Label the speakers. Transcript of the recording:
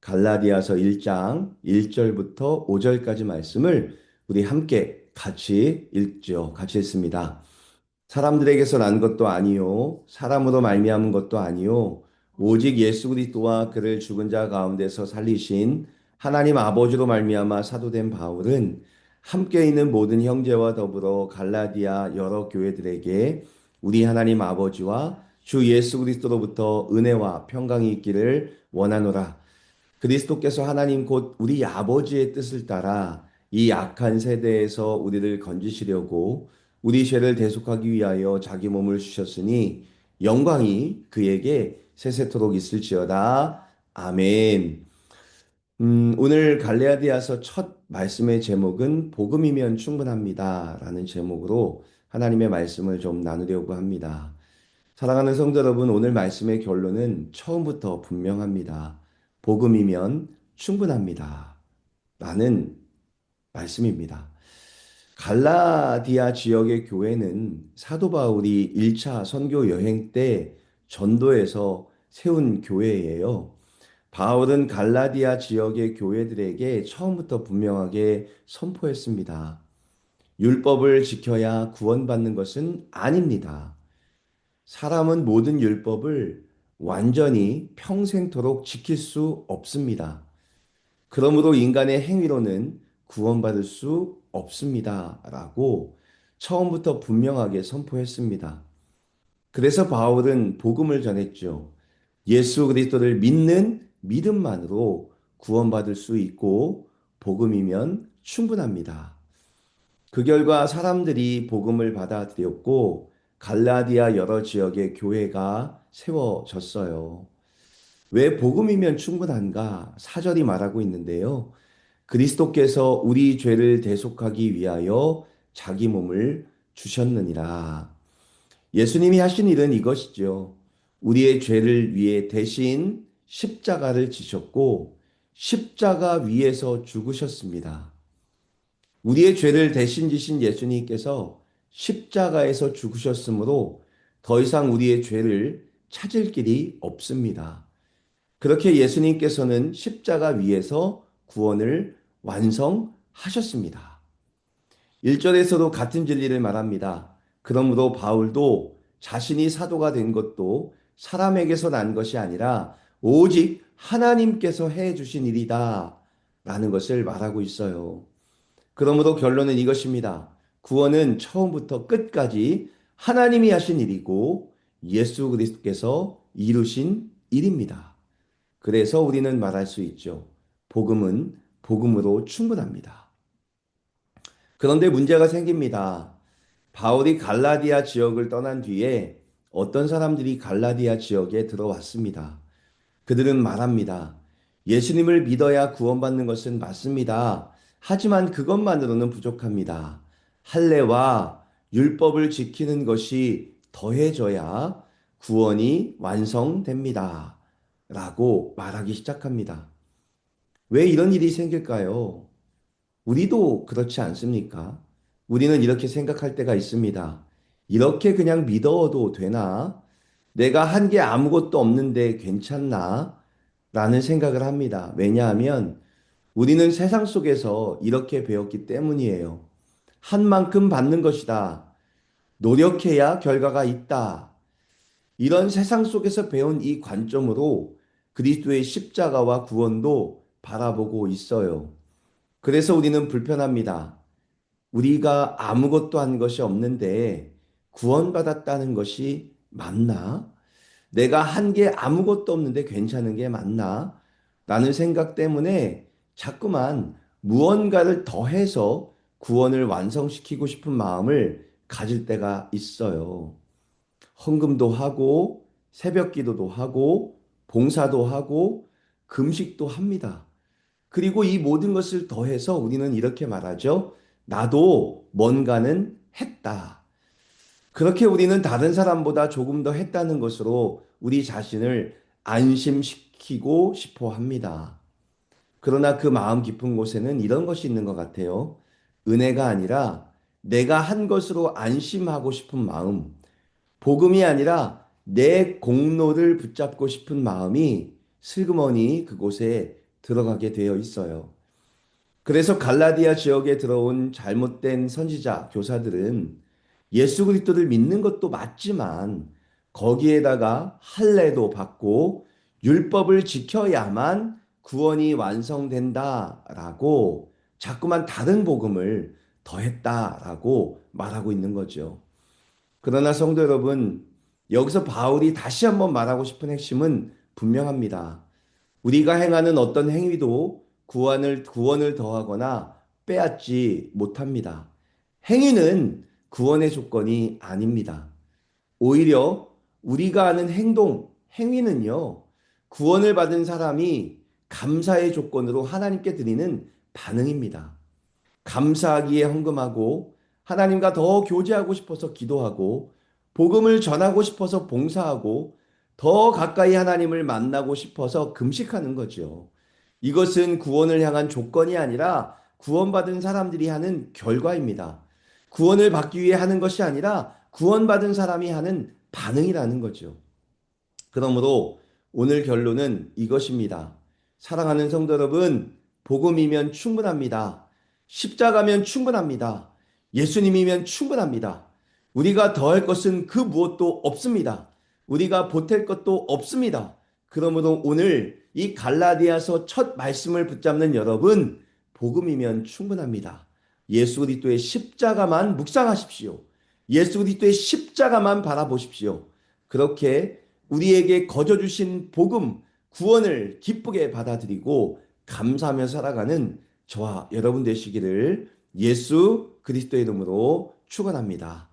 Speaker 1: 갈라디아서 1장 1절부터 5절까지 말씀을 우리 함께 같이 읽죠. 같이 읽습니다. 사람들에게서 난 것도 아니요 사람으로 말미암은 것도 아니요 오직 예수 그리스도와 그를 죽은 자 가운데서 살리신 하나님 아버지로 말미암아 사도된 바울은 함께 있는 모든 형제와 더불어 갈라디아 여러 교회들에게 우리 하나님 아버지와 주 예수 그리스도로부터 은혜와 평강이 있기를 원하노라. 그리스도께서 하나님 곧 우리 아버지의 뜻을 따라 이 악한 세대에서 우리를 건지시려고 우리 죄를 대속하기 위하여 자기 몸을 주셨으니 영광이 그에게 세세토록 있을지어다. 아멘. 오늘 갈레아디아서 첫 말씀의 제목은 복음이면 충분합니다. 라는 제목으로 하나님의 말씀을 좀 나누려고 합니다. 사랑하는 성도 여러분, 오늘 말씀의 결론은 처음부터 분명합니다. 복음이면 충분합니다. 라는 말씀입니다. 갈라디아 지역의 교회는 사도 바울이 1차 선교 여행 때 전도해서 세운 교회예요. 바울은 갈라디아 지역의 교회들에게 처음부터 분명하게 선포했습니다. 율법을 지켜야 구원받는 것은 아닙니다. 사람은 모든 율법을 완전히 평생토록 지킬 수 없습니다. 그러므로 인간의 행위로는 구원받을 수 없습니다. 라고 처음부터 분명하게 선포했습니다. 그래서 바울은 복음을 전했죠. 예수 그리스도를 믿는 믿음만으로 구원받을 수 있고 복음이면 충분합니다. 그 결과 사람들이 복음을 받아들였고 갈라디아 여러 지역의 교회가 세워졌어요. 왜 복음이면 충분한가? 사절이 말하고 있는데요. 그리스도께서 우리 죄를 대속하기 위하여 자기 몸을 주셨느니라. 예수님이 하신 일은 이것이죠. 우리의 죄를 위해 대신 십자가를 지셨고 십자가 위에서 죽으셨습니다. 우리의 죄를 대신 지신 예수님께서 십자가에서 죽으셨으므로 더 이상 우리의 죄를 찾을 길이 없습니다. 그렇게 예수님께서는 십자가 위에서 구원을 완성하셨습니다. 1절에서도 같은 진리를 말합니다. 그러므로 바울도 자신이 사도가 된 것도 사람에게서 난 것이 아니라 오직 하나님께서 해 주신 일이다 라는 것을 말하고 있어요. 그러므로 결론은 이것입니다. 구원은 처음부터 끝까지 하나님이 하신 일이고 예수 그리스도께서 이루신 일입니다. 그래서 우리는 말할 수 있죠. 복음은 복음으로 충분합니다. 그런데 문제가 생깁니다. 바울이 갈라디아 지역을 떠난 뒤에 어떤 사람들이 갈라디아 지역에 들어왔습니다. 그들은 말합니다. 예수님을 믿어야 구원받는 것은 맞습니다. 하지만 그것만으로는 부족합니다. 할례와 율법을 지키는 것이 더해져야 구원이 완성됩니다. 라고 말하기 시작합니다. 왜 이런 일이 생길까요? 우리도 그렇지 않습니까? 우리는 이렇게 생각할 때가 있습니다. 이렇게 그냥 믿어도 되나? 내가 한 게 아무것도 없는데 괜찮나? 라는 생각을 합니다. 왜냐하면 우리는 세상 속에서 이렇게 배웠기 때문이에요. 한 만큼 받는 것이다. 노력해야 결과가 있다. 이런 세상 속에서 배운 이 관점으로 그리스도의 십자가와 구원도 바라보고 있어요. 그래서 우리는 불편합니다. 우리가 아무것도 한 것이 없는데 구원받았다는 것이 맞나? 내가 한 게 아무것도 없는데 괜찮은 게 맞나? 라는 생각 때문에 자꾸만 무언가를 더해서 구원을 완성시키고 싶은 마음을 가질 때가 있어요. 헌금도 하고 새벽 기도도 하고 봉사도 하고 금식도 합니다. 그리고 이 모든 것을 더해서 우리는 이렇게 말하죠. 나도 뭔가는 했다. 그렇게 우리는 다른 사람보다 조금 더 했다는 것으로 우리 자신을 안심시키고 싶어 합니다. 그러나 그 마음 깊은 곳에는 이런 것이 있는 것 같아요. 은혜가 아니라 내가 한 것으로 안심하고 싶은 마음, 복음이 아니라 내 공로를 붙잡고 싶은 마음이 슬그머니 그곳에 들어가게 되어 있어요. 그래서 갈라디아 지역에 들어온 잘못된 선지자, 교사들은 예수 그리스도를 믿는 것도 맞지만 거기에다가 할례도 받고 율법을 지켜야만 구원이 완성된다라고 자꾸만 다른 복음을 더했다라고 말하고 있는 거죠. 그러나 성도 여러분, 여기서 바울이 다시 한번 말하고 싶은 핵심은 분명합니다. 우리가 행하는 어떤 행위도 구원을 더하거나 빼앗지 못합니다. 행위는 구원의 조건이 아닙니다. 오히려 우리가 하는 행위는요, 구원을 받은 사람이 감사의 조건으로 하나님께 드리는 반응입니다. 감사하기에 헌금하고 하나님과 더 교제하고 싶어서 기도하고 복음을 전하고 싶어서 봉사하고 더 가까이 하나님을 만나고 싶어서 금식하는 거죠. 이것은 구원을 향한 조건이 아니라 구원받은 사람들이 하는 결과입니다. 구원을 받기 위해 하는 것이 아니라 구원받은 사람이 하는 반응이라는 거죠. 그러므로 오늘 결론은 이것입니다. 사랑하는 성도 여러분, 복음이면 충분합니다. 십자가면 충분합니다. 예수님이면 충분합니다. 우리가 더할 것은 그 무엇도 없습니다. 우리가 보탤 것도 없습니다. 그러므로 오늘 이 갈라디아서 첫 말씀을 붙잡는 여러분, 복음이면 충분합니다. 예수 그리스도의 십자가만 묵상하십시오. 예수 그리스도의 십자가만 바라보십시오. 그렇게 우리에게 거저 주신 복음, 구원을 기쁘게 받아들이고 감사하며 살아가는 저와 여러분 되시기를 예수 그리스도의 이름으로 축원합니다.